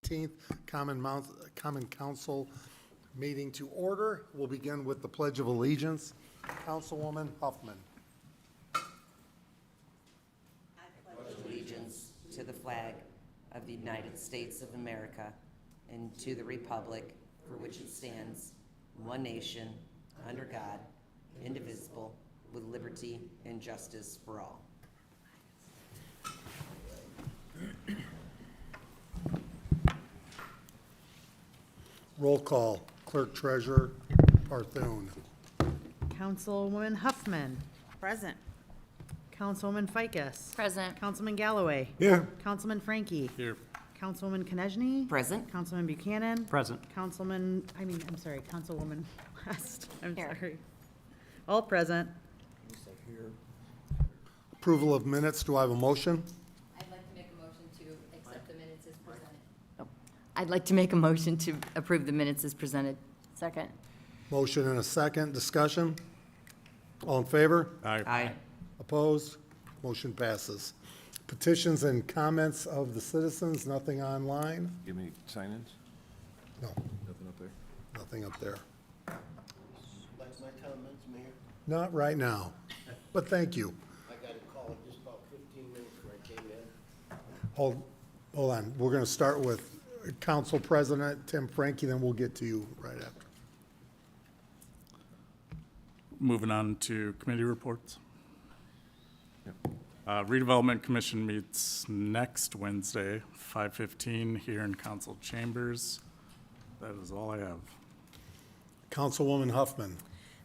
15th Common Council meeting to order. We'll begin with the Pledge of Allegiance. Councilwoman Huffman. Allegiance to the flag of the United States of America and to the republic for which it stands, one nation, under God, indivisible, with liberty and justice for all. Roll call. Clerk Treasurer Barthune. Councilwoman Huffman. Present. Councilwoman Ficus. Present. Councilman Galloway. Here. Councilman Frankie. Here. Councilwoman Konechny. Present. Councilman Buchanan. Present. Councilwoman West. I'm Here. sorry. All present. Approval of minutes. Do I have a motion? I'd like to make a motion to accept the minutes as presented. I'd like to make a motion to approve the minutes as presented. Second. Motion and a second. Discussion? All in favor? Aye. Opposed? Motion passes. Petitions and comments of the citizens. Nothing online? Give me sign-ins? No, Nothing up there? nothing up there. Like my comments, Mayor, Not right now, but thank you. I got a call just about 15 minutes before I came in. Hold on. We're going to start with Council President Tim Frankie, then we'll get to you right after. Moving on to committee reports. Redevelopment Commission meets next Wednesday, 5:15 here in council chambers. That is all I have. Councilwoman Huffman.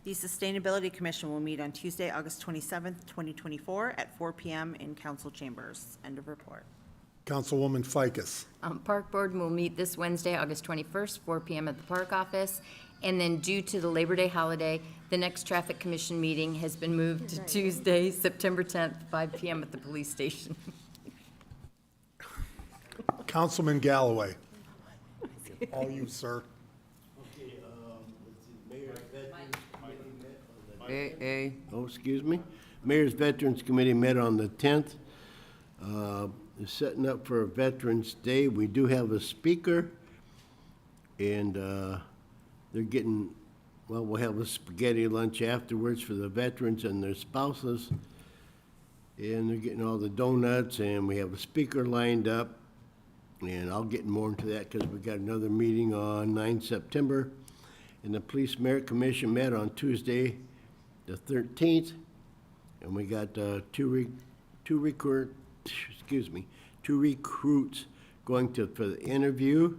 The Sustainability Commission will meet on Tuesday, August 27th, 2024 at 4 p.m. in council chambers. End of report. Councilwoman Ficus. Park Board will meet this Wednesday, August 21st, 4 p.m. at the Park Office. And then due to the Labor Day holiday, the next Traffic Commission meeting has been moved to Tuesday, September 10th, 5 p.m. at the police station. Councilman Galloway. All you, sir. Okay, let's see, Mayor's Veterans Committee met on the. Hey. Oh, excuse me. Mayor's Veterans Committee met on the 10th. They're setting up for Veterans Day. We do have a speaker, and they're getting, well, we'll have a spaghetti lunch afterwards for the veterans and their spouses. And they're getting all the donuts, and we have a speaker lined up. And I'll get more into that because we got another meeting on 9 September. And the Police Merit Commission met on Tuesday, the 13th. And we got two recruits going for the interview.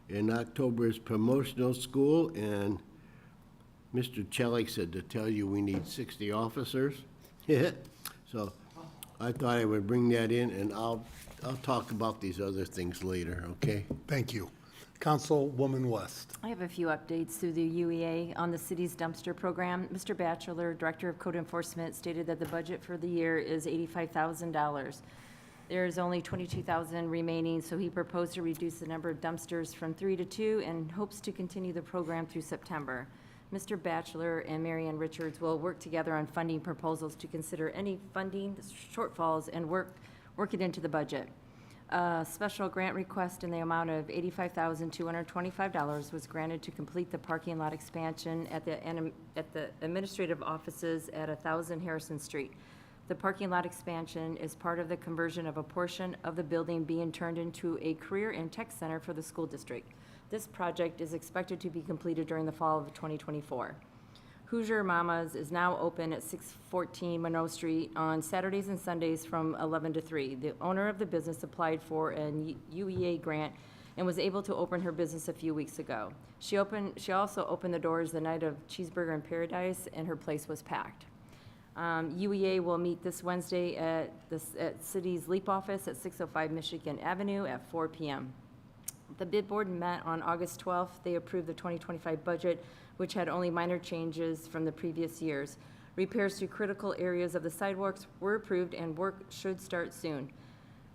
In October is promotional school, and Mr. Chelik said to tell you we need 60 officers. So I thought I would bring that in, and I'll talk about these other things later, okay? Thank you. Councilwoman West. I have a few updates through the UEA on the city's dumpster program. Mr. Batchelor, Director of Code Enforcement, stated that the budget for the year is $85,000. There is only $22,000 remaining, so he proposed to reduce the number of dumpsters from 3 to 2 and hopes to continue the program through September. Mr. Batchelor and Marianne Richards will work together on funding proposals to consider any funding shortfalls and work it into the budget. A special grant request in the amount of $85,225 was granted to complete the parking lot expansion at the administrative offices at 1000 Harrison Street. The parking lot expansion is part of the conversion of a portion of the building being turned into a career and tech center for the school district. This project is expected to be completed during the fall of 2024. Hoosier Mamas is now open at 614 Monroe Street on Saturdays and Sundays from 11 to 3. The owner of the business applied for a UEA grant and was able to open her business a few weeks ago. She also opened the doors the night of Cheeseburger in Paradise, and her place was packed. UEA will meet this Wednesday at City's Leap Office at 605 Michigan Avenue at 4 p.m. The bid board met on August 12th. They approved the 2025 budget, which had only minor changes from the previous years. Repairs to critical areas of the sidewalks were approved, and work should start soon.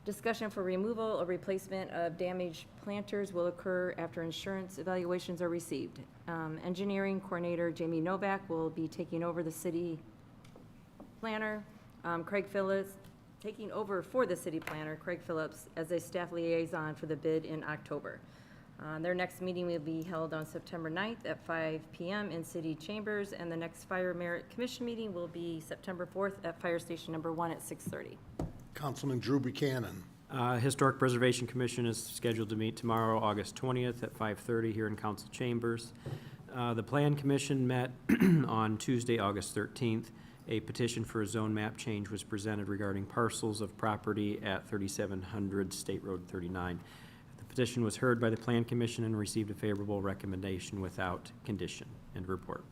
Discussion for removal or replacement of damaged planters will occur after insurance evaluations are received. Engineering coordinator Jamie Novak will be taking over the city planner. Craig Phillips taking over for the city planner, Craig Phillips, as a staff liaison for the bid in October. Their next meeting will be held on September 9th at 5 PM in city chambers, and the next Fire Merit Commission meeting will be September 4th at Fire Station Number 1 at 6:30. Councilman Drew Buchanan. Historic Preservation Commission is scheduled to meet tomorrow, August 20th at 5:30 here in council chambers. The Plan Commission met on Tuesday, August 13th. A petition for a zone map change was presented regarding parcels of property at 3700 State Road 39. The petition was heard by the Plan Commission and received a favorable recommendation without condition. End report.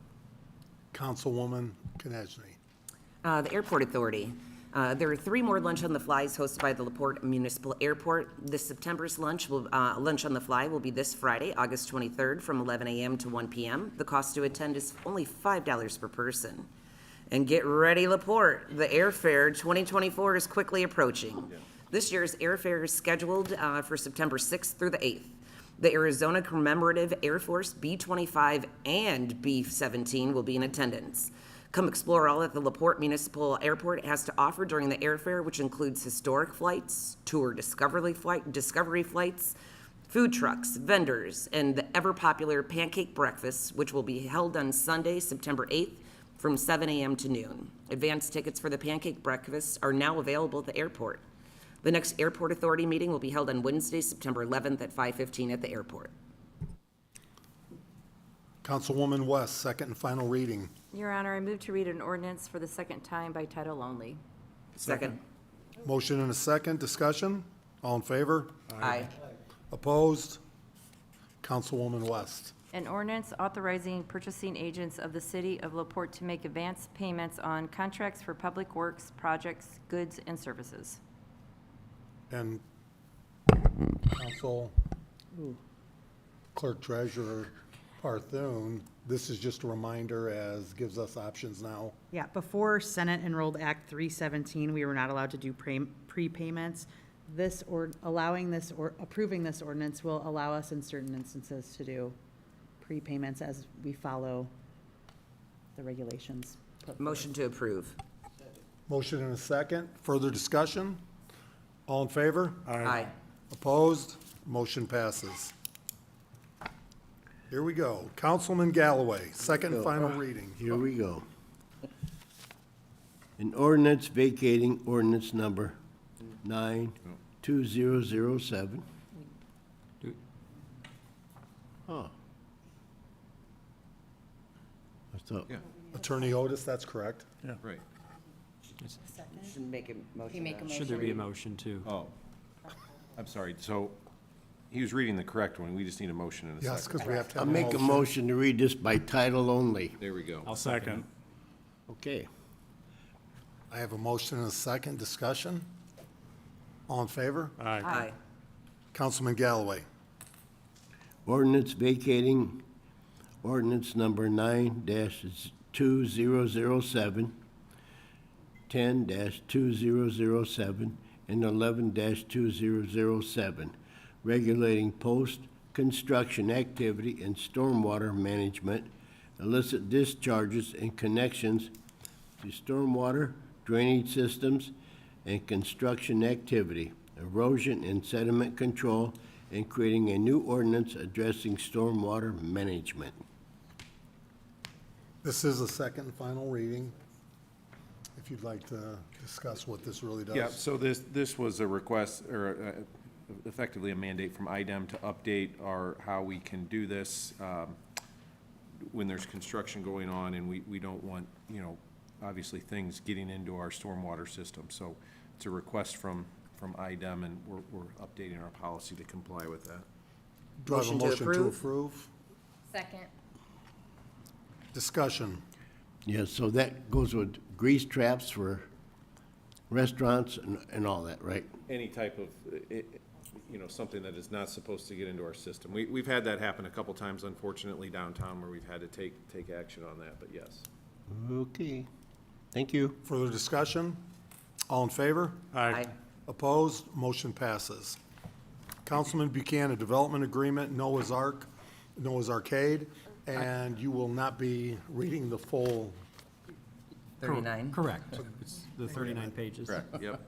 Councilwoman Konechny. The Airport Authority. There are 3 more Lunch on the Flies hosted by the LaPorte Municipal Airport. This September's Lunch on the Fly will be this Friday, August 23rd, from 11 a.m. to 1 p.m. The cost to attend is only $5 per person. And get ready, LaPorte. The airfare 2024 is quickly approaching. This year's airfare is scheduled for September 6th through the 8th. The Arizona Commemorative Air Force B-25 and B-17 will be in attendance. Come explore all that the LaPorte Municipal Airport has to offer during the airfare, which includes historic flights, tour discovery flights, food trucks, vendors, and the ever-popular pancake breakfast, which will be held on Sunday, September 8th, from 7 a.m. to noon. Advance tickets for the pancake breakfast are now available at the airport. The next Airport Authority meeting will be held on Wednesday, September 11th at 5:15 at the airport. Councilwoman West, second and final reading. Your Honor, I move to read an ordinance for the second time by title only. Second. Motion and a second. Discussion? All in favor? Aye. Opposed? Councilwoman West. An ordinance authorizing purchasing agents of the city of LaPorte to make advance payments on contracts for public works, projects, goods, and services. And Council Clerk Treasurer Parthune, this is just a reminder as gives us options now. Yeah, before Senate Enrolled Act 317, we were not allowed to do prepayments. Approving this ordinance will allow us in certain instances to do prepayments as we follow the regulations. Motion to approve. Motion and a second. Further discussion? All in favor? Aye. Opposed? Motion passes. Here we go. Councilman Galloway, second and final reading. Here we go. An ordinance vacating ordinance number 92007. Oh. I thought, Attorney Otis, that's correct. Right. Should make a motion. should there be a motion to? Oh, I'm sorry. So he was reading the correct one. We just need a motion in a Yes, second. because we have to I'll have a make a motion to read this by title only. There we go. I'll second. Okay. I have a motion and a second. Discussion? All in favor? Aye. Aye. Councilman Galloway. Ordinance vacating ordinance number 9-2007, 10-2007, and 11-2007, regulating post-construction activity and stormwater management, illicit discharges and connections to stormwater drainage systems and construction activity, erosion and sediment control, and creating a new ordinance addressing stormwater management. This is a second and final reading. If you'd like to discuss what this really does. Yeah, so this was a request, or effectively a mandate from IDEM to update how we can do this when there's construction going on, and we don't want, obviously things getting into our stormwater system. So it's a request from IDEM, and we're updating our policy to comply with that. Do I have a Motion to motion to approve. approve? Second. Discussion. Yeah, so that goes with grease traps for restaurants and all that, right? Any type of, something that is not supposed to get into our system. We've had that happen a couple times, unfortunately, downtown, where we've had to take action on that, but yes. Okay, thank you. Further discussion? All in favor? Aye. Opposed? Motion passes. Councilman Buchanan, Development Agreement, Noah's Ark, Noah's Arcade, and you will not be reading the full. 39. Correct. It's the 39 pages. Correct, yep.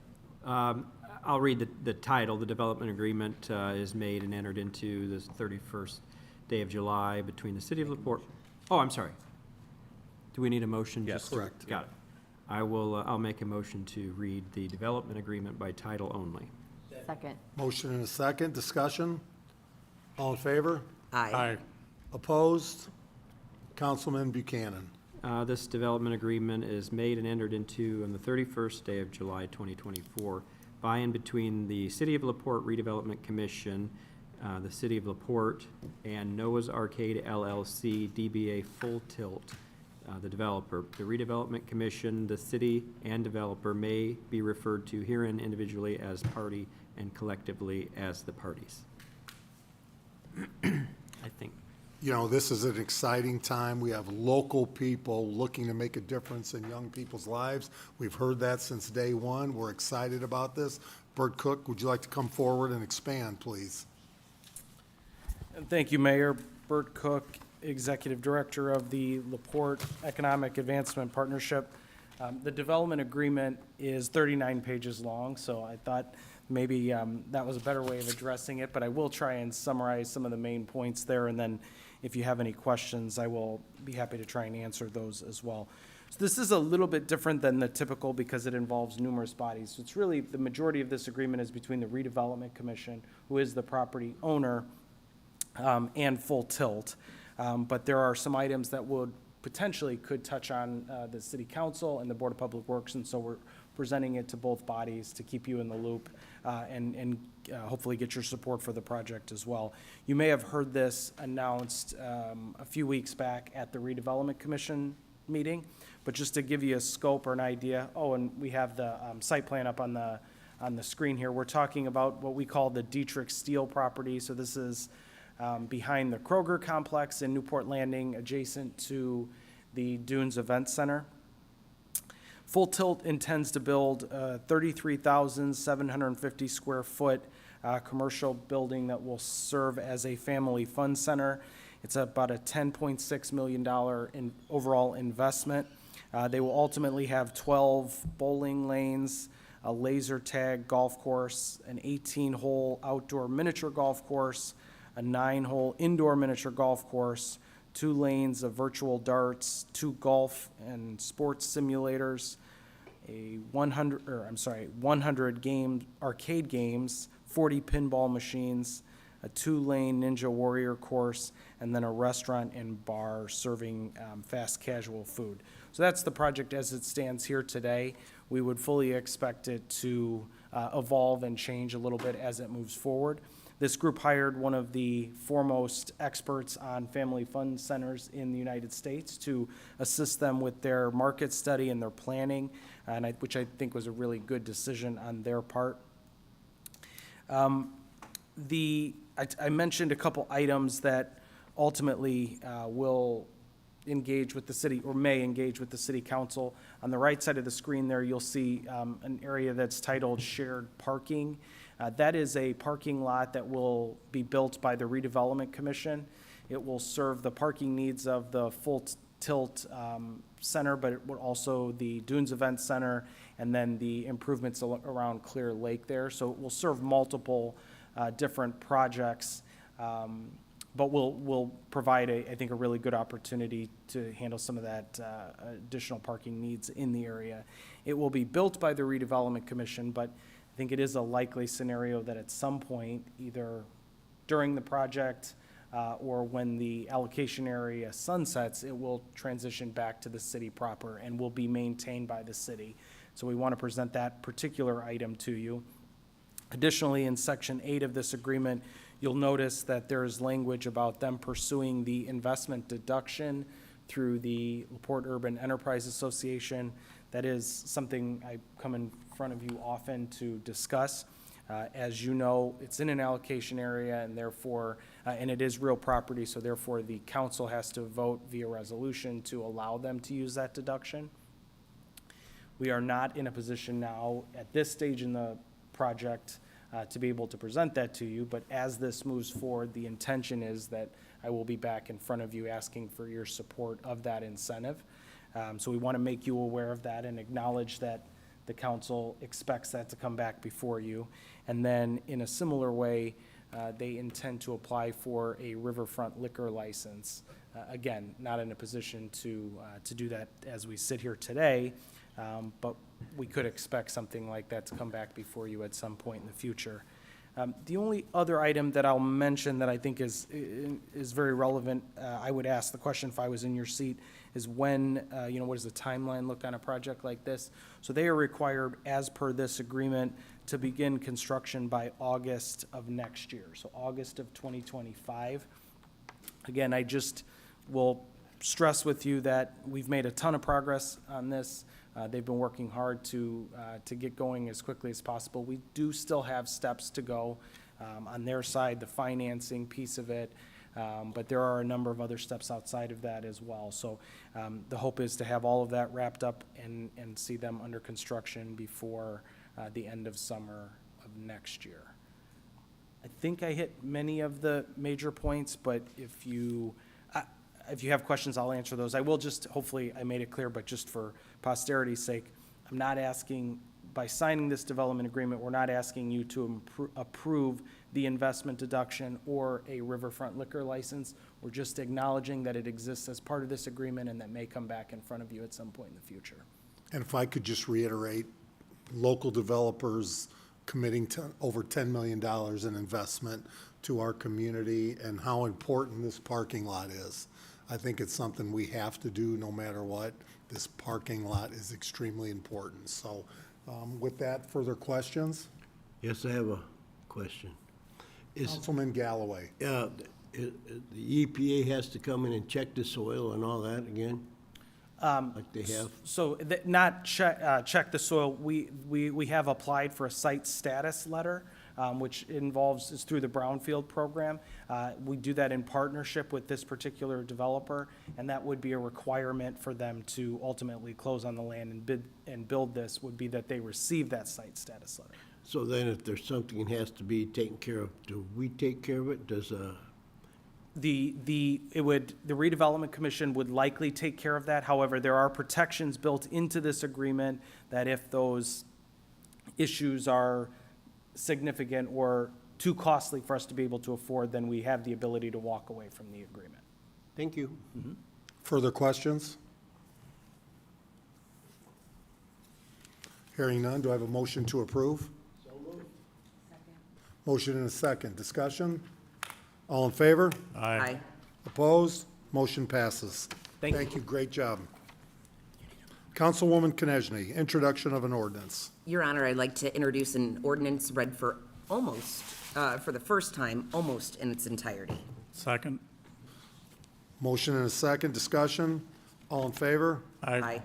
I'll read the title. The development agreement is made and entered into the 31st day of July between the city of LaPorte. Oh, I'm sorry. Do we need a motion? Yes. just to- Correct. Got it. I'll make a motion to read the development agreement by title only. Second. Motion and a second, discussion? All in favor? Aye. Opposed? Councilman Buchanan. This development agreement is made and entered into on the 31st day of July 2024 by and between the City of LaPorte Redevelopment Commission, the City of LaPorte, and Noah's Arcade LLC, DBA Full Tilt, the developer. The Redevelopment Commission, the city, and developer may be referred to herein individually as party and collectively as the parties. I think. You know, this is an exciting time. We have local people looking to make a difference in young people's lives. We've heard that since day one. We're excited about this. Bert Cook, would you like to come forward and expand, please? Thank you, Mayor. Bert Cook, Executive Director of the LaPorte Economic Advancement Partnership. The development agreement is 39 pages long, so I thought maybe that was a better way of addressing it, but I will try and summarize some of the main points there, and then if you have any questions, I will be happy to try and answer those as well. So this is a little bit different than the typical because it involves numerous bodies. So it's really, the majority of this agreement is between the Redevelopment Commission, who is the property owner, and Full Tilt. But there are some items that would potentially could touch on the City Council and the Board of Public Works, and so we're presenting it to both bodies to keep you in the loop and hopefully get your support for the project as well. You may have heard this announced a few weeks back at the Redevelopment Commission meeting, but just to give you a scope or an idea, and we have the site plan up on the screen here. We're talking about what we call the Dietrich Steel property. So this is behind the Kroger complex in Newport Landing, adjacent to the Dunes Event Center. Full Tilt intends to build a 33,750 square foot commercial building that will serve as a family fun center. It's about a $10.6 million overall investment. They will ultimately have 12 bowling lanes, a laser tag golf course, an 18-hole outdoor miniature golf course, a 9-hole indoor miniature golf course, 2 lanes of virtual darts, 2 golf and sports simulators, a 100 game arcade games, 40 pinball machines, a 2-lane Ninja Warrior course, and then a restaurant and bar serving fast casual food. So that's the project as it stands here today. We would fully expect it to evolve and change a little bit as it moves forward. This group hired one of the foremost experts on family fun centers in the United States to assist them with their market study and their planning, which I think was a really good decision on their part. I mentioned a couple items that ultimately will engage with the city, or may engage with the city council. On the right side of the screen there, you'll see an area that's titled shared parking. That is a parking lot that will be built by the Redevelopment Commission. It will serve the parking needs of the Full Tilt Center, but it will also the Dunes Event Center, and then the improvements around Clear Lake there. So it will serve multiple different projects, but will provide, I think, a really good opportunity to handle some of that additional parking needs in the area. It will be built by the Redevelopment Commission, but I think it is a likely scenario that at some point, either during the project or when the allocation area sunsets, it will transition back to the city proper and will be maintained by the city. So we want to present that particular item to you. Additionally, in Section 8 of this agreement, you'll notice that there is language about them pursuing the investment deduction through the LaPorte Urban Enterprise Association. That is something I come in front of you often to discuss. As you know, it's in an allocation area, and therefore, and it is real property, so therefore the council has to vote via resolution to allow them to use that deduction. We are not in a position now, at this stage in the project, to be able to present that to you, but as this moves forward, the intention is that I will be back in front of you asking for your support of that incentive. So we want to make you aware of that and acknowledge that the council expects that to come back before you. And then in a similar way, they intend to apply for a riverfront liquor license. Again, not in a position to do that as we sit here today, but we could expect something like that to come back before you at some point in the future. The only other item that I'll mention that I think is very relevant, I would ask the question if I was in your seat, is when, what does the timeline look on a project like this? So they are required, as per this agreement, to begin construction by August of next year, so August of 2025. Again, I just will stress with you that we've made a ton of progress on this. They've been working hard to get going as quickly as possible. We do still have steps to go on their side, the financing piece of it, but there are a number of other steps outside of that as well. So the hope is to have all of that wrapped up and see them under construction before the end of summer of next year. I think I hit many of the major points, but if you have questions, I'll answer those. I will just, hopefully I made it clear, but just for posterity's sake, I'm not asking, by signing this development agreement, we're not asking you to approve the investment deduction or a riverfront liquor license. We're just acknowledging that it exists as part of this agreement and that may come back in front of you at some point in the future. And if I could just reiterate, local developers committing to over $10 million in investment to our community and how important this parking lot is. I think it's something we have to do no matter what. This parking lot is extremely important. So with that, further questions? Yes, I have a question. Councilman Galloway. The EPA has to come in and check the soil and all that again? Like they have? So not check the soil. We have applied for a site status letter, which is through the Brownfield program. We do that in partnership with this particular developer, and that would be a requirement for them to ultimately close on the land and build this, would be that they receive that site status letter. So then if there's something that has to be taken care of, do we take care of it? Does, The redevelopment commission would likely take care of that. However, there are protections built into this agreement that if those issues are significant or too costly for us to be able to afford, then we have the ability to walk away from the agreement. thank you. Further questions? Hearing none, do I have a motion to approve? So moved. Motion and a second. Discussion? All in favor? Aye. Opposed? Motion passes. Thank you. Great job. Councilwoman Konechny, introduction of an ordinance. Your Honor, I'd like to introduce an ordinance read for the first time, almost in its entirety. Second. Motion and a second. Discussion? All in favor? Aye.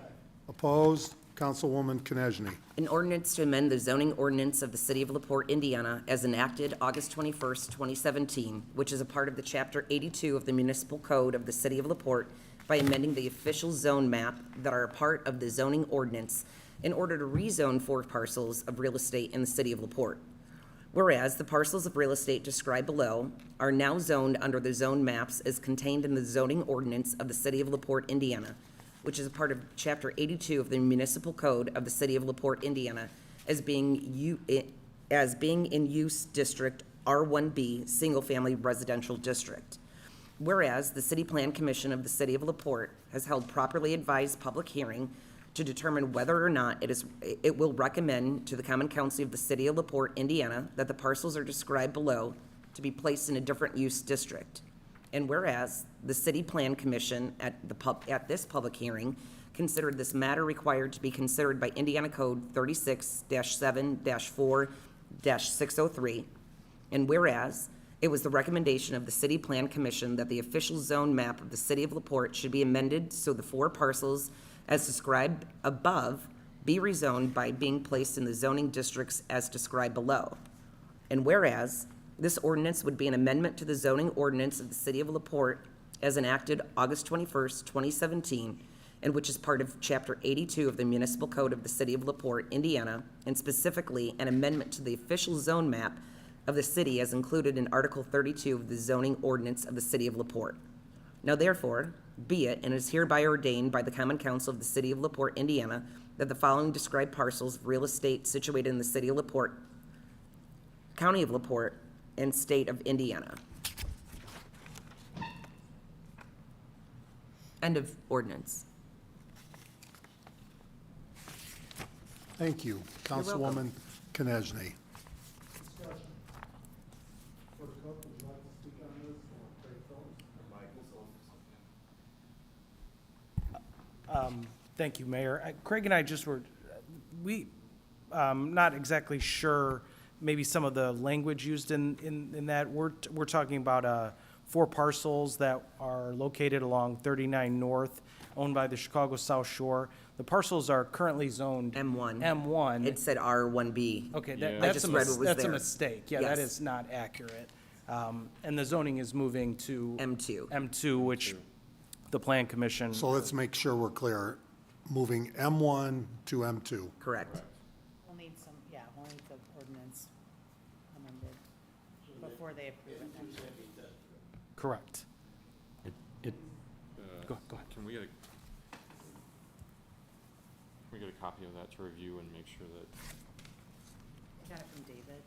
Opposed? Councilwoman Konechny. An ordinance to amend the zoning ordinance of the City of LaPorte, Indiana, as enacted August 21st, 2017, which is a part of the Chapter 82 of the Municipal Code of the City of LaPorte by amending the official zone map that are a part of the zoning ordinance in order to rezone 4 parcels of real estate in the City of LaPorte. Whereas the parcels of real estate described below are now zoned under the zone maps as contained in the zoning ordinance of the City of LaPorte, Indiana, which is a part of Chapter 82 of the Municipal Code of the City of LaPorte, Indiana, as being in use District R1B, Single Family Residential District. Whereas the City Plan Commission of the City of LaPorte has held properly advised public hearing to determine whether or not it will recommend to the Common Council of the City of LaPorte, Indiana, that the parcels are described below to be placed in a different use district. And whereas the City Plan Commission at this public hearing considered this matter required to be considered by Indiana Code 36-7-4-603, and whereas it was the recommendation of the City Plan Commission that the official zone map of the City of LaPorte should be amended so the 4 parcels as described above be rezoned by being placed in the zoning districts as described below. And whereas this ordinance would be an amendment to the zoning ordinance of the City of LaPorte as enacted August 21st, 2017, and which is part of Chapter 82 of the Municipal Code of the City of LaPorte, Indiana, and specifically an amendment to the official zone map of the city as included in Article 32 of the zoning ordinance of the City of LaPorte. Now therefore, Be it, and is hereby ordained by the Common Council of the City of LaPorte, Indiana, that the following described parcels of real estate situated in the City of LaPorte, County of LaPorte, and State of Indiana. End of ordinance. Thank you. welcome. Councilwoman Konechny. Thank you, Mayor. Craig and I just were, not exactly sure, maybe some of the language used in that. We're talking about 4 parcels that are located along 39 North, owned by the Chicago South Shore. The parcels are currently zoned M1. M1. It said R1B. Okay, Yeah. I just read what was that's a there. mistake. Yeah, that Yes. is not accurate. And the zoning is moving to M2. M2, which the Plan Commission. So let's make sure we're clear. Moving M1 to M2. Correct. We'll need some, we'll need the ordinance amended before they approve it. Correct. Go ahead. Can we get a copy of that to review and make sure that, Got it from David.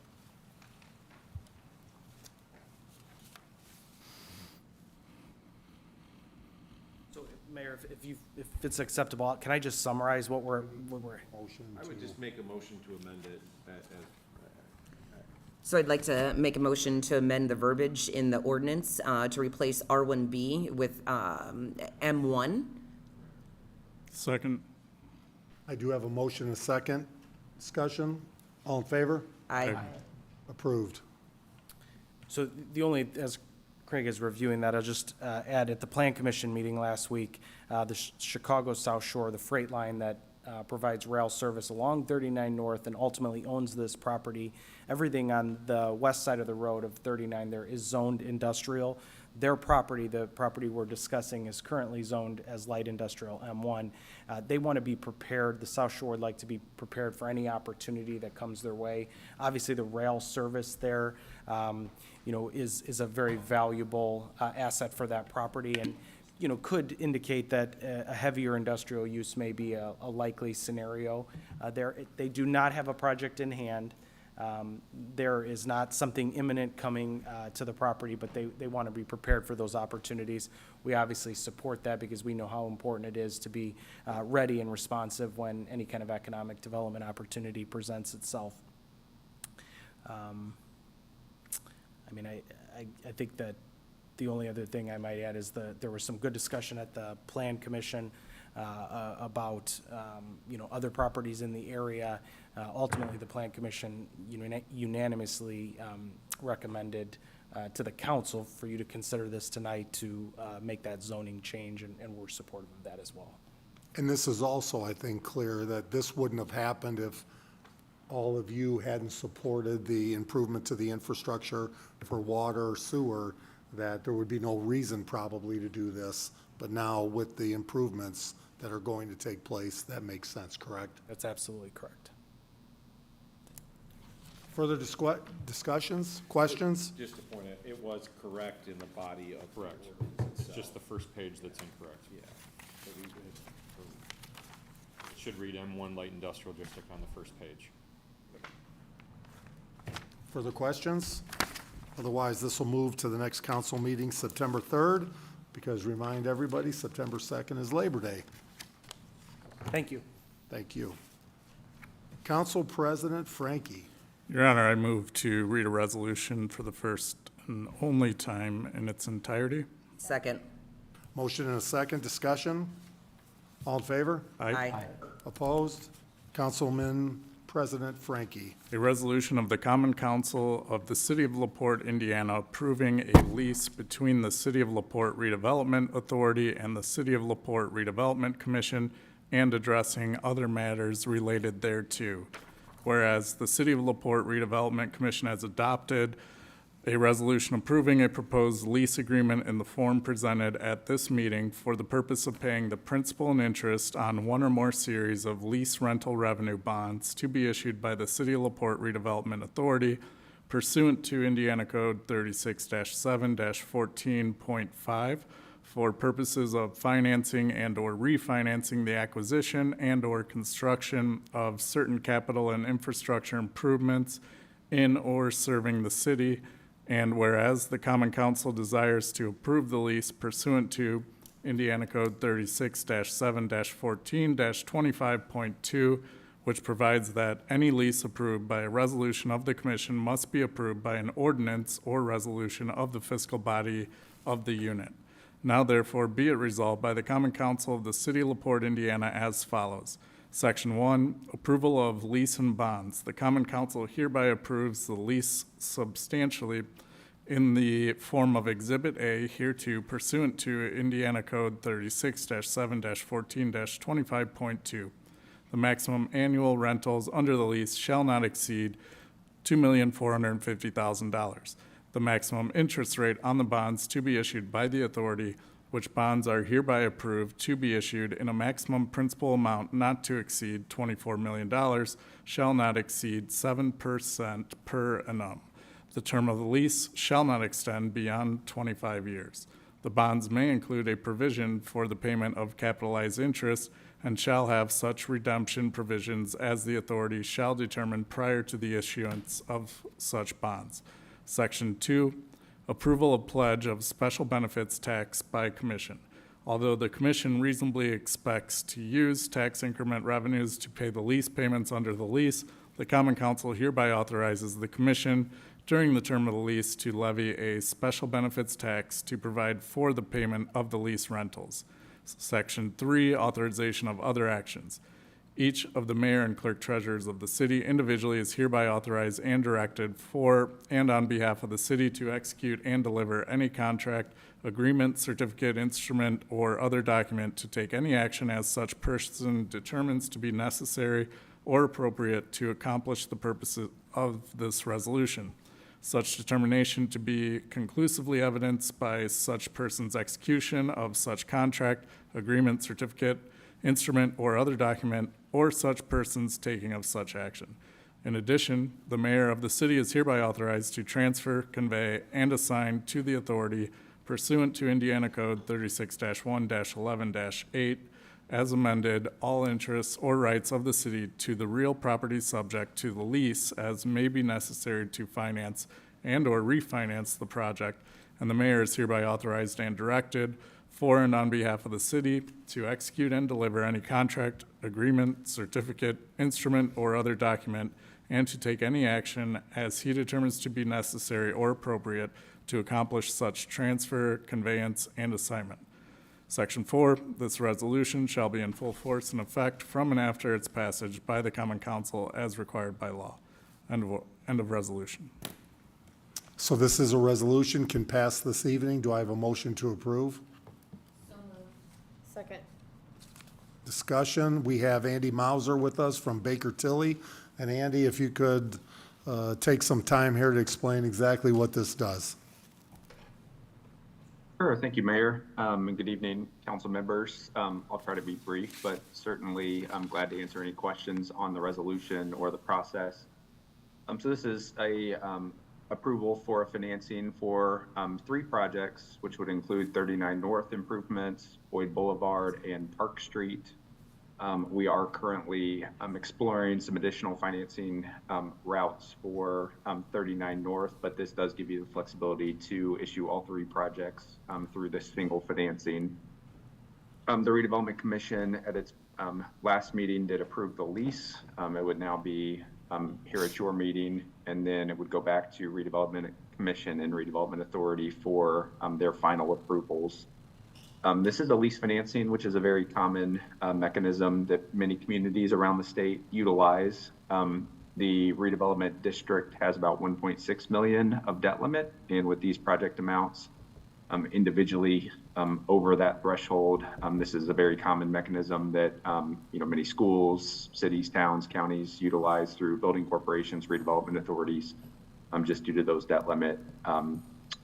So, Mayor, if it's acceptable, can I just summarize what we're, Motion I would to- just make a motion to amend it So I'd like to make a motion to amend the verbiage in the ordinance to replace R1B with M1. Second. I do have a motion and a second. Discussion? All in favor? Aye. Approved. So the only, as Craig is reviewing that, I'll just add, at the Plan Commission meeting last week, the Chicago South Shore, the freight line that provides rail service along 39 North and ultimately owns this property. Everything on the west side of the road of 39 there is zoned industrial. Their property, the property we're discussing, is currently zoned as light industrial M1. They want to be prepared, the South Shore would like to be prepared for any opportunity that comes their way. Obviously, the rail service there, is a very valuable asset for that property, and could indicate that a heavier industrial use may be a likely scenario. They do not have a project in hand. There is not something imminent coming to the property, but they want to be prepared for those opportunities. We obviously support that because we know how important it is to be ready and responsive when any kind of economic development opportunity presents itself. I think that the only other thing I might add is there was some good discussion at the Plan Commission about, other properties in the area. Ultimately, the Plan Commission unanimously recommended to the council for you to consider this tonight to make that zoning change, and we're supportive of that as well. And this is also, I think, clear that this wouldn't have happened if all of you hadn't supported the improvement to the infrastructure for water or sewer, that there would be no reason probably to do this. But now with the improvements that are going to take place, that makes sense, correct? That's absolutely correct. Further discussions, questions? Just to point out, it was correct in the body of the correct? ordinance It's itself. just the first page that's incorrect. Yeah. So we did- It should read M1 Light Industrial District on the first page. Further questions? Otherwise, this will move to the next council meeting, September 3rd, because remind everybody, September 2nd is Labor Day. Thank you. Thank you. Council President Frankie. Your Honor, I move to read a resolution for the first and only time in its entirety. Second. Motion and a second. Discussion? All in favor? Aye. Opposed? Councilman President Frankie. A resolution of the Common Council of the City of LaPorte, Indiana, approving a lease between the City of LaPorte Redevelopment Authority and the City of LaPorte Redevelopment Commission and addressing other matters related thereto. Whereas the City of LaPorte Redevelopment Commission has adopted a resolution approving a proposed lease agreement in the form presented at this meeting for the purpose of paying the principal and interest on one or more series of lease rental revenue bonds to be issued by the City of LaPorte Redevelopment Authority pursuant to Indiana Code 36-7-14.5, for purposes of financing and/or refinancing the acquisition and/or construction of certain capital and infrastructure improvements in or serving the city. And whereas the Common Council desires to approve the lease pursuant to Indiana Code 36-7-14-25.2, which provides that any lease approved by a resolution of the commission must be approved by an ordinance or resolution of the fiscal body of the unit. Now therefore be it resolved by the Common Council of the City of LaPorte, Indiana as follows. Section 1, approval of lease and bonds. The Common Council hereby approves the lease substantially in the form of Exhibit A hereto pursuant to Indiana Code 36-7-14-25.2. The maximum annual rentals under the lease shall not exceed $2,450,000. The maximum interest rate on the bonds to be issued by the authority, which bonds are hereby approved to be issued in a maximum principal amount not to exceed $24 million, shall not exceed 7% per annum. The term of the lease shall not extend beyond 25 years. The bonds may include a provision for the payment of capitalized interest and shall have such redemption provisions as the authority shall determine prior to the issuance of such bonds. Section 2, approval of pledge of special benefits tax by commission. Although the commission reasonably expects to use tax increment revenues to pay the lease payments under the lease, the Common Council hereby authorizes the commission during the term of the lease to levy a special benefits tax to provide for the payment of the lease rentals. Section 3, authorization of other actions. Each of the mayor and clerk treasurers of the city individually is hereby authorized and directed for and on behalf of the city to execute and deliver any contract, agreement, certificate, instrument, or other document to take any action as such person determines to be necessary or appropriate to accomplish the purposes of this resolution. Such determination to be conclusively evidenced by such person's execution of such contract, agreement, certificate, instrument, or other document, or such person's taking of such action. In addition, the mayor of the city is hereby authorized to transfer, convey, and assign to the authority pursuant to Indiana Code 36-1-11-8, as amended, all interests or rights of the city to the real property subject to the lease as may be necessary to finance and/or refinance the project, and the mayor is hereby authorized and directed for and on behalf of the city to execute and deliver any contract, agreement, certificate, instrument, or other document, and to take any action as he determines to be necessary or appropriate to accomplish such transfer, conveyance, and assignment. Section 4, this resolution shall be in full force and effect from and after its passage by the Common Council as required by law. End of resolution. So this is a resolution, can pass this evening. Do I have a motion to approve? Second. Discussion, we have Andy Mauser with us from Baker Tilly. And Andy, if you could take some time here to explain exactly what this does. Sure, thank you, Mayor, and good evening, council members. I'll try to be brief, but certainly I'm glad to answer any questions on the resolution or the process. So this is a approval for a financing for 3 projects, which would include 39 North improvements, Boyd Boulevard, and Park Street. We are currently exploring some additional financing routes for 39 North, but this does give you the flexibility to issue all 3 projects through this single financing. The Redevelopment Commission at its last meeting did approve the lease. It would now be here at your meeting, and then it would go back to Redevelopment Commission and Redevelopment Authority for their final approvals. This is a lease financing, which is a very common mechanism that many communities around the state utilize. The redevelopment district has about 1.6 million of debt limit, and with these project amounts individually over that threshold, this is a very common mechanism that many schools, cities, towns, counties utilize through building corporations, redevelopment authorities, just due to those debt limit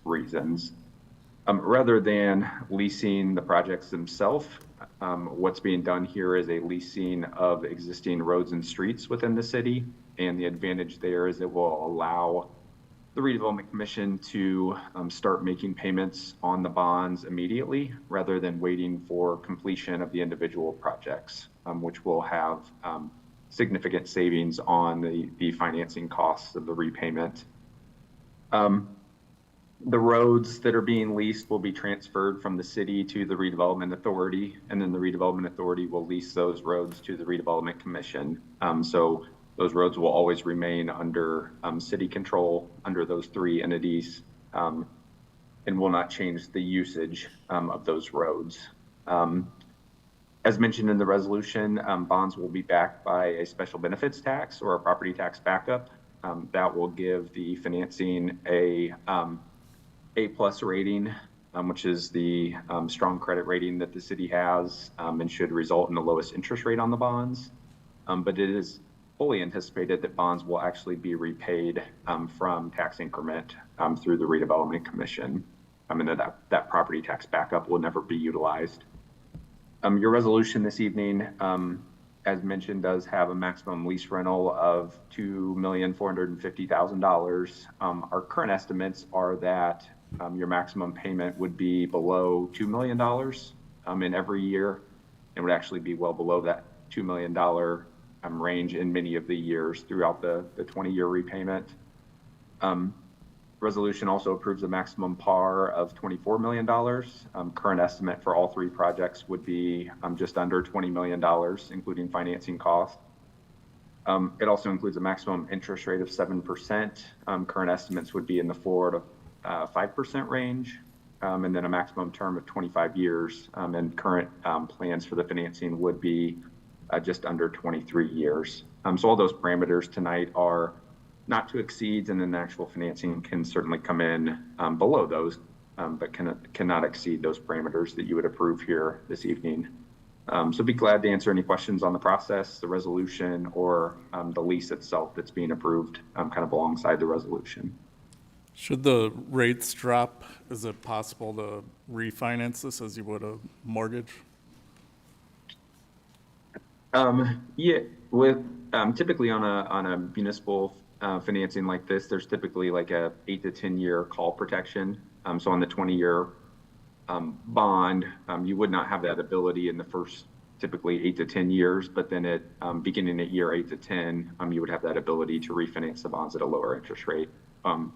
reasons. Rather than leasing the projects themselves, what's being done here is a leasing of existing roads and streets within the city. And the advantage there is it will allow the redevelopment commission to start making payments on the bonds immediately rather than waiting for completion of the individual projects, which will have significant savings on the financing costs of the repayment. The roads that are being leased will be transferred from the city to the redevelopment authority, and then the redevelopment authority will lease those roads to the redevelopment commission. So those roads will always remain under city control under those three entities, and will not change the usage of those roads. As mentioned in the resolution, bonds will be backed by a special benefits tax or a property tax backup. That will give the financing a A+ rating, which is the strong credit rating that the city has, and should result in the lowest interest rate on the bonds. But it is fully anticipated that bonds will actually be repaid from tax increment through the redevelopment commission. And that property tax backup will never be utilized. Your resolution this evening, as mentioned, does have a maximum lease rental of $2,450,000. Our current estimates are that your maximum payment would be below $2 million in every year, and would actually be well below that $2 million range in many of the years throughout the 20-year repayment. Resolution also approves a maximum par of $24 million. Current estimate for all three projects would be just under $20 million, including financing costs. It also includes a maximum interest rate of 7%. Current estimates would be in the 4 to 5% range, and then a maximum term of 25 years. And current plans for the financing would be just under 23 years. So all those parameters tonight are not to exceed, and then the actual financing can certainly come in below those, but cannot exceed those parameters that you would approve here this evening. So be glad to answer any questions on the process, the resolution, or the lease itself that's being approved kind of alongside the resolution. Should the rates drop, is it possible to refinance this as you would a mortgage? Yeah, with typically on a municipal financing like this, there's typically like a 8 to 10 year call protection. So on the 20-year bond, you would not have that ability in the first typically 8 to 10 years, but then at beginning at year 8 to 10, you would have that ability to refinance the bonds at a lower interest rate,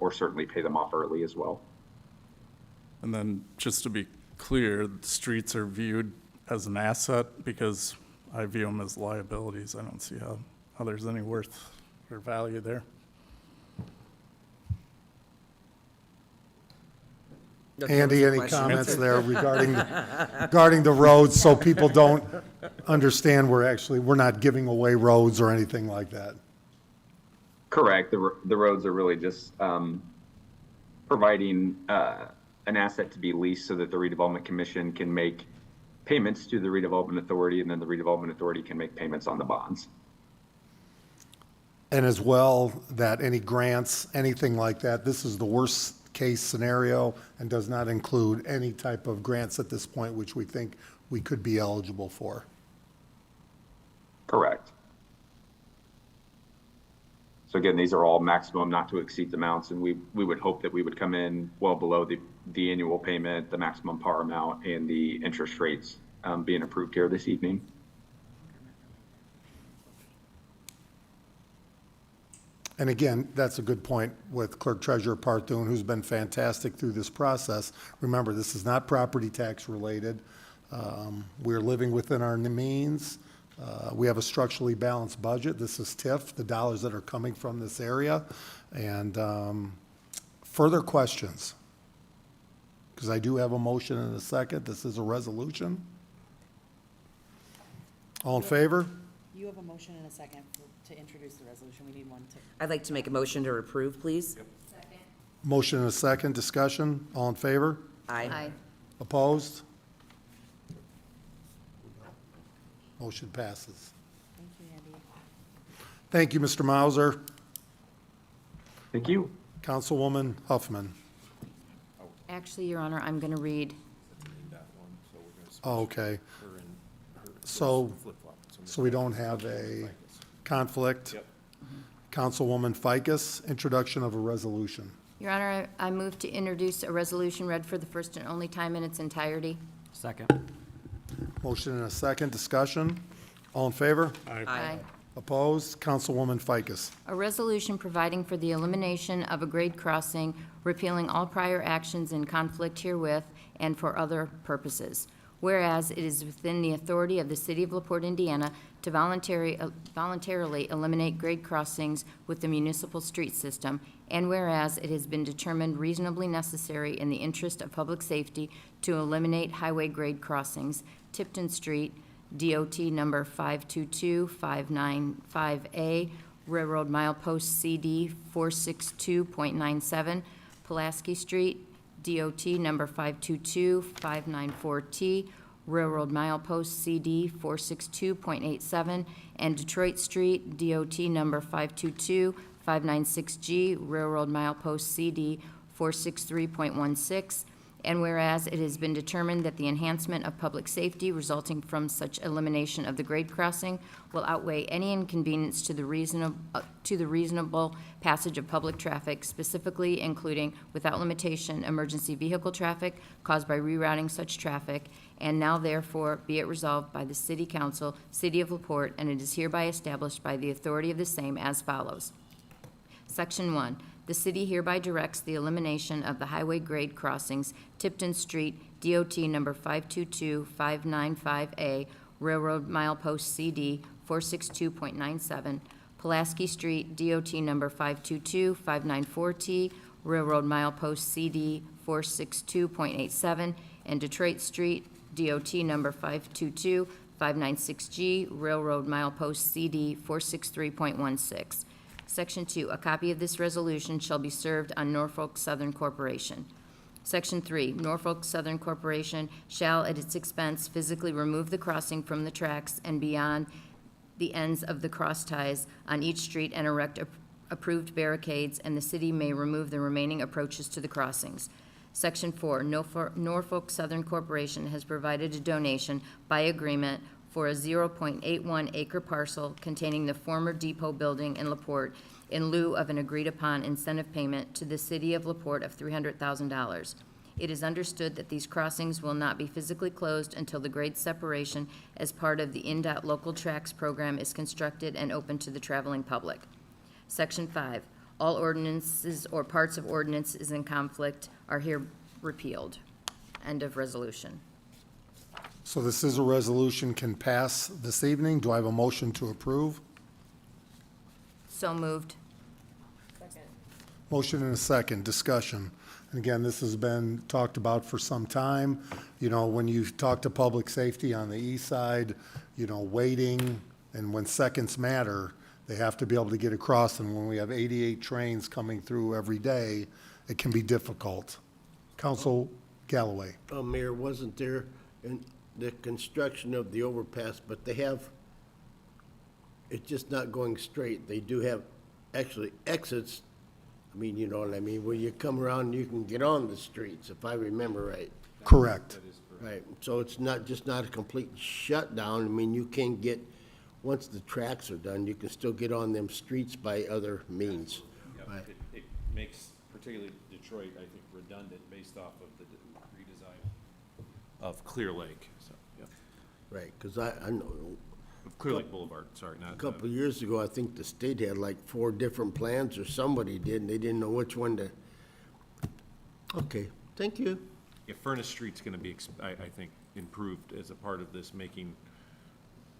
or certainly pay them off early as well. And then, just to be clear, the streets are viewed as an asset, because I view them as liabilities. I don't see how there's any worth or value there. Andy, any comments there regarding the roads, so people don't understand we're not giving away roads or anything like that? Correct. The roads are really just providing an asset to be leased so that the redevelopment commission can make payments to the redevelopment authority, and then the redevelopment authority can make payments on the bonds. And as well, that any grants, anything like that, this is the worst case scenario and does not include any type of grants at this point, which we think we could be eligible for. Correct. So again, these are all maximum not to exceed amounts, and we would hope that we would come in well below the annual payment, the maximum par amount, and the interest rates being approved here this evening. And again, that's a good point with Clerk Treasurer Parthun, who's been fantastic through this process. Remember, this is not property tax related. We're living within our means. We have a structurally balanced budget. This is TIF, the dollars that are coming from this area. And further questions? Because I do have a motion and a second. This is a resolution. All in favor? You have a motion and a second to introduce the resolution. We need one to. I'd like to make a motion to approve, please. Motion and a second. Discussion. All in favor? Aye. Opposed? Motion passes. Thank you, Andy. Thank you, Mr. Mauser. Thank you. Councilwoman Huffman. Actually, Your Honor, I'm going to read. Oh, okay. So we don't have a conflict? Councilwoman Ficus, introduction of a resolution. Your Honor, I move to introduce a resolution read for the first and only time in its entirety. Second. Motion and a second, discussion. All in favor? Aye. Opposed? Councilwoman Ficus. A resolution providing for the elimination of a grade crossing, repealing all prior actions in conflict herewith, and for other purposes. Whereas it is within the authority of the City of LaPorte, Indiana, to voluntarily eliminate grade crossings with the municipal street system, and whereas it has been determined reasonably necessary in the interest of public safety to eliminate highway grade crossings, Tipton Street, DOT number 522595A, Railroad Milepost CD 462.97, Pulaski Street, DOT number 522594T, Railroad Milepost CD 462.87, and Detroit Street, DOT number 522596G, Railroad Milepost CD 463.16, and whereas it has been determined that the enhancement of public safety resulting from such elimination of the grade crossing will outweigh any inconvenience to the reasonable passage of public traffic, specifically including, without limitation, emergency vehicle traffic caused by rerouting such traffic, and now therefore be it resolved by the City Council, City of LaPorte, and it is hereby established by the authority of the same as follows. Section 1. The city hereby directs the elimination of the highway grade crossings, Tipton Street, DOT number 522595A, Railroad Milepost CD 462.97, Pulaski Street, DOT number 522594T, Railroad Milepost CD 462.87, and Detroit Street, DOT number 522596G, Railroad Milepost CD 463.16. Section 2, a copy of this resolution shall be served on Norfolk Southern Corporation. Section 3, Norfolk Southern Corporation shall, at its expense, physically remove the crossing from the tracks and beyond the ends of the cross ties on each street and erect approved barricades, and the city may remove the remaining approaches to the crossings. Section 4, Norfolk Southern Corporation has provided a donation by agreement for a 0.81 acre parcel containing the former depot building in LaPorte in lieu of an agreed-upon incentive payment to the City of LaPorte of $300,000. It is understood that these crossings will not be physically closed until the grade separation as part of the INDOT Local Tracks program is constructed and open to the traveling public. Section 5, all ordinances or parts of ordinances in conflict are here repealed. End of resolution. So this is a resolution can pass this evening. Do I have a motion to approve? So moved. Motion and a second, discussion. And again, this has been talked about for some time. You know, when you talk to public safety on the east side, you know, waiting, and when seconds matter, they have to be able to get across, and when we have 88 trains coming through every day, it can be difficult. Council Galloway. Mayor, wasn't there in the construction of the overpass, but they have, it's just not going straight. They do have actually exits. I mean, you know what I mean, where you come around, you can get on the streets, if I remember right. Correct. Right, so it's not a complete shutdown. I mean, you can get, once the tracks are done, you can still get on them streets by other means. Right. It makes particularly Detroit, I think, redundant based off of the redesign of Clear Lake, so, yeah. Right, because I know, Clear Lake Boulevard, sorry, not. a couple of years ago, I think the state had like 4 different plans, or somebody did, and they didn't know which one to. Okay, thank you. Yeah, Furnace Street's gonna be, I think, improved as a part of this, making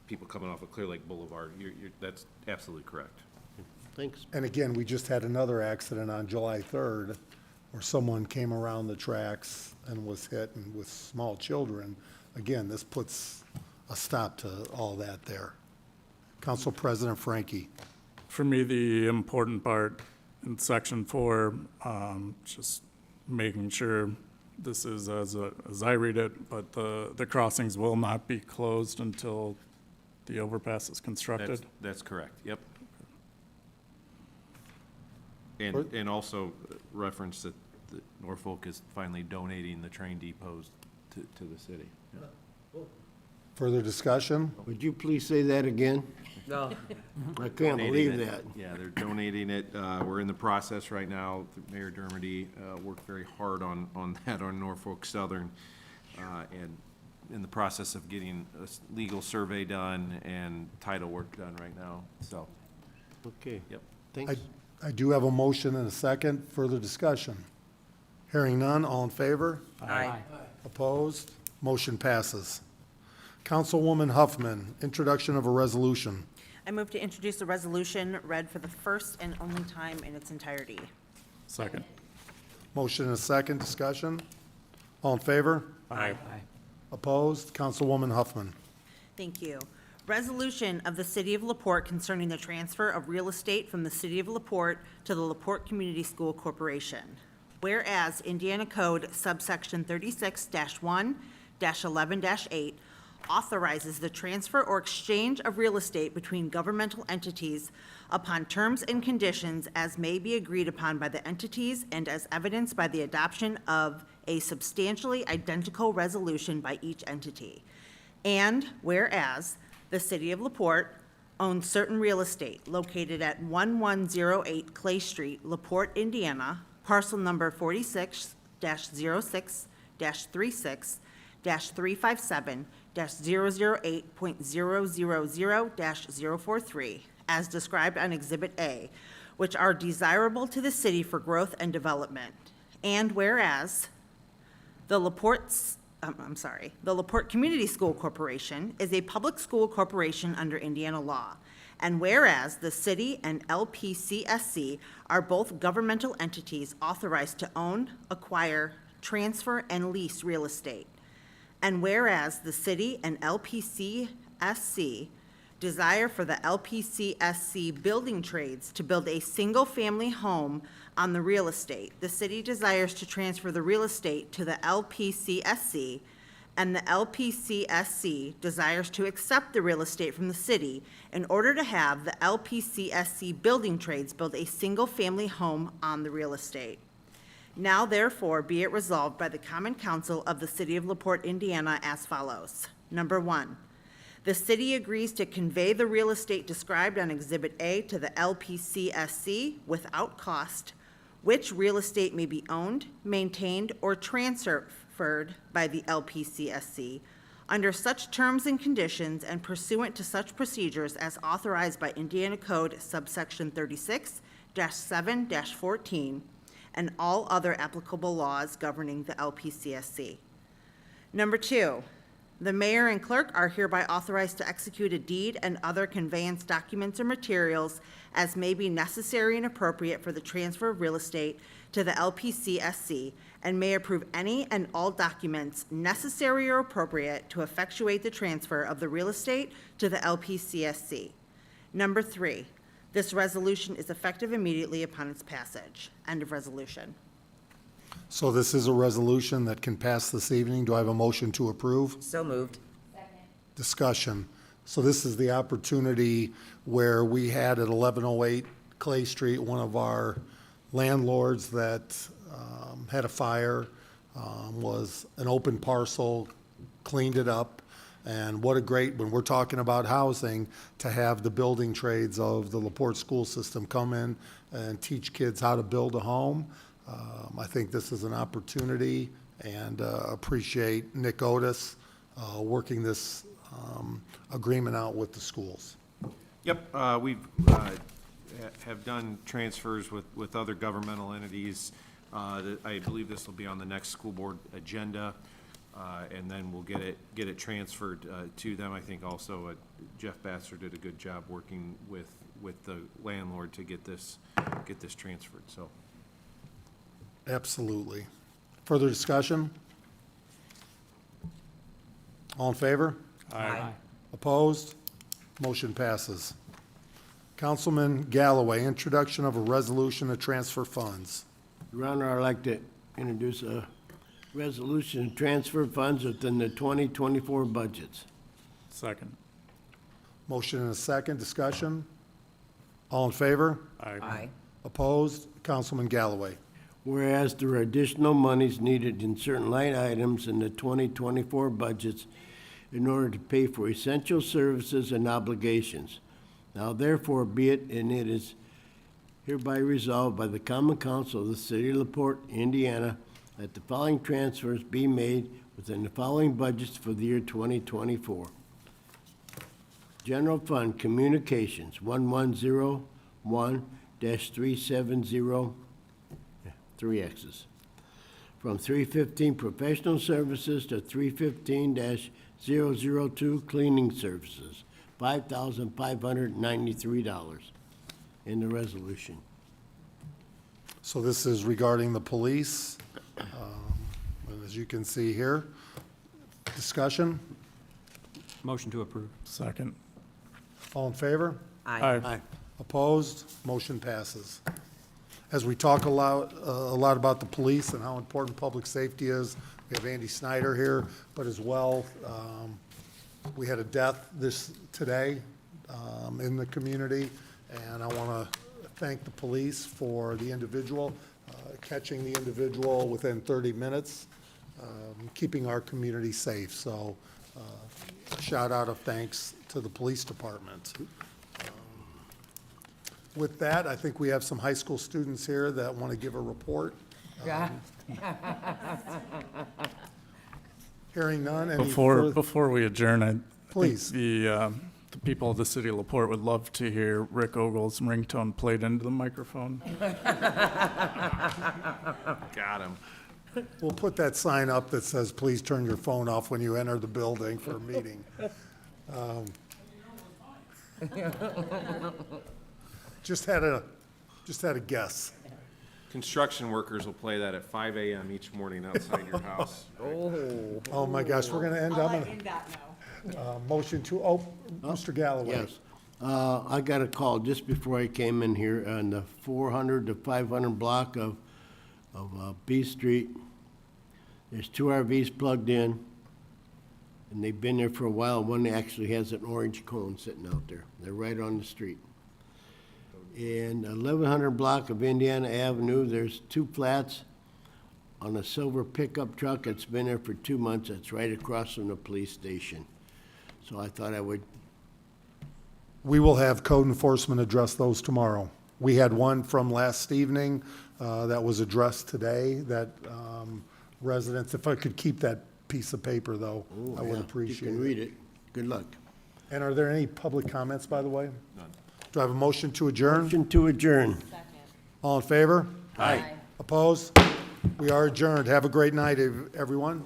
people coming off of Clear Lake Boulevard. That's absolutely correct. Thanks. And again, we just had another accident on July 3rd where someone came around the tracks and was hit, and with small children. Again, this puts a stop to all that there. Council President Frankie. For me, the important part in section 4, just making sure this is as I read it, but the crossings will not be closed until the overpass is constructed. That's correct, yep. And also reference that Norfolk is finally donating the train depots to the city. Further discussion? Would you please say that again? No. I can't donating believe it. that. Yeah, they're donating it. We're in the process right now. Mayor Dermody worked very hard on that on Norfolk Southern, and in the process of getting a legal survey done and title work done right now, so, Okay. yep. Thanks. I do have a motion and a second. Further discussion? Hearing none, all in favor? Aye. Opposed? Motion passes. Councilwoman Huffman, introduction of a resolution. I move to introduce a resolution read for the first and only time in its entirety. Second. Motion and a second, discussion? All in favor? Aye. Opposed? Councilwoman Huffman. Thank you. Resolution of the City of LaPorte concerning the transfer of real estate from the City of LaPorte to the LaPorte Community School Corporation. Whereas Indiana Code subsection 36-1-11-8 authorizes the transfer or exchange of real estate between governmental entities upon terms and conditions as may be agreed upon by the entities and as evidenced by the adoption of a substantially identical resolution by each entity. And whereas the City of LaPorte owns certain real estate located at 1108 Clay Street, LaPorte, Indiana, parcel number 46-06-367-357-008.000-043, as described on Exhibit A, which are desirable to the city for growth and development. And whereas the LaPorte Community School Corporation is a public school corporation under Indiana law. And whereas the city and LPCSC are both governmental entities authorized to own, acquire, transfer, and lease real estate. And whereas the city and LPCSC desire for the LPCSC building trades to build a single-family home on the real estate, the city desires to transfer the real estate to the LPCSC, and the LPCSC desires to accept the real estate from the city in order to have the LPCSC building trades build a single-family home on the real estate. Now therefore be it resolved by the Common Council of the City of LaPorte, Indiana as follows. Number one, the city agrees to convey the real estate described on Exhibit A to the LPCSC without cost, which real estate may be owned, maintained, or transferred by the LPCSC under such terms and conditions and pursuant to such procedures as authorized by Indiana Code subsection 36-7-14 and all other applicable laws governing the LPCSC. Number two, the mayor and clerk are hereby authorized to execute a deed and other conveyance documents or materials as may be necessary and appropriate for the transfer of real estate to the LPCSC and may approve any and all documents necessary or appropriate to effectuate the transfer of the real estate to the LPCSC. Number three, this resolution is effective immediately upon its passage. End of resolution. So this is a resolution that can pass this evening. Do I have a motion to approve? So moved. Discussion. So this is the opportunity where we had at 1108 Clay Street, one of our landlords that had a fire, was an open parcel, cleaned it up, and what a great, when we're talking about housing, to have the building trades of the LaPorte school system come in and teach kids how to build a home. I think this is an opportunity, and appreciate Nick Otis working this agreement out with the schools. Yep, we've have done transfers with other governmental entities. I believe this will be on the next school board agenda, and then we'll get it transferred to them. I think also Jeff Basser did a good job working with the landlord to get this transferred, so. Absolutely. Further discussion? All in favor? Aye. Opposed? Motion passes. Councilman Galloway, introduction of a resolution to transfer funds. Your Honor, I'd like to introduce a resolution to transfer funds within the 2024 budgets. Second. Motion and a second, discussion? All in favor? Aye. Opposed? Councilman Galloway. Whereas there are additional monies needed in certain line items in the 2024 budgets in order to pay for essential services and obligations. Now therefore be it, and it is hereby resolved by the Common Council of the City of LaPorte, Indiana, that the following transfers be made within the following budgets for the year 2024. General Fund Communications, 1101-370, three X's. From 315 Professional Services to 315-002 Cleaning Services, $5,593 in the resolution. So this is regarding the police. And as you can see here, discussion, Motion to approve. Second. all in favor? Aye. Opposed? Motion passes. As we talk a lot about the police and how important public safety is, we have Andy Snyder here, but as well, we had a death today in the community, and I want to thank the police for the individual, catching the individual within 30 minutes, keeping our community safe. So a shout out of thanks to the police department. With that, I think we have some high school students here that want to give a report. Hearing none, any further? Before we adjourn, I think Please. the people of the city of LaPorte would love to hear Rick Ogle's ringtone played into the microphone. Got him. We'll put that sign up that says, please turn your phone off when you enter the building for a meeting. Just had a guess. Construction workers will play that at 5 a.m. each morning outside your house. Oh, my gosh, we're gonna end up in motion to, Mr. Galloway. Yes. I got a call just before I came in here on the 400 to 500 block of B Street. There's two RVs plugged in, and they've been there for a while. One actually has an orange cone sitting out there. They're right on the street. In 1100 block of Indiana Avenue, there's two flats on a silver pickup truck that's been there for 2 months. It's right across from the police station. So I thought I would. We will have code enforcement address those tomorrow. We had one from last evening that was addressed today, that residents, if I could keep that piece of paper, though, I would appreciate You it. can read it. Good luck. And are there any public comments, by the way? None. Do I have a motion to adjourn? Motion to adjourn. All in favor? Aye. Opposed? We are adjourned. Have a great night, everyone.